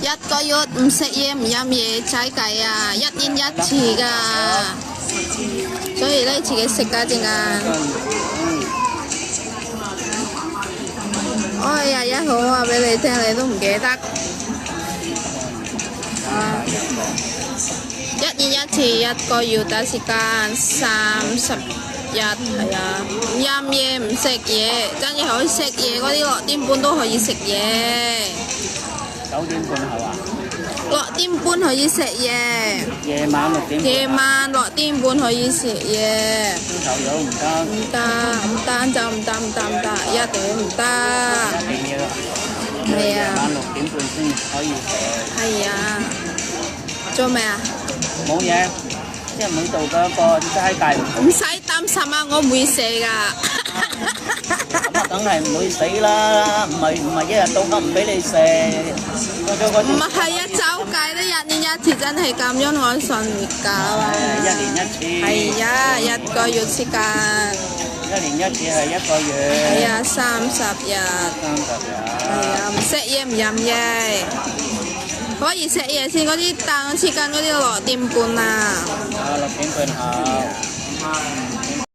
一個月唔食嘢唔飲嘢齋計啊，1年1次㗎，所以咧自己食㗎陣間。我日日好話俾你聽，你都唔記得。1年1次，1個月嘅時間30日，係啊，唔飲嘢唔食嘢，跟住可以食嘢嗰啲6點半都可以食嘢。9點半係嘛6點半可以食嘢。夜晚6點半。夜晚6點半可以食嘢。朝頭早唔得。唔得就唔得，一定唔得。一定要。係啊。夜晚6點半先可以食。係啊。做咩啊？冇嘢，即係每度嘅一個齋戒。唔使擔心啊，我唔會射㗎。咁啊，梗係唔會死啦，唔係一日到黑唔俾你食。唔係啊，周計咧1年1次真係咁樣我信唔夠啊。1年1次。係啊，1個月時間。1年1次係1個月。係啊，30日。30日。係啊，唔食嘢唔飲嘢。可以食嘢先，嗰啲但我黐緊嗰啲6點半啊。6點半後。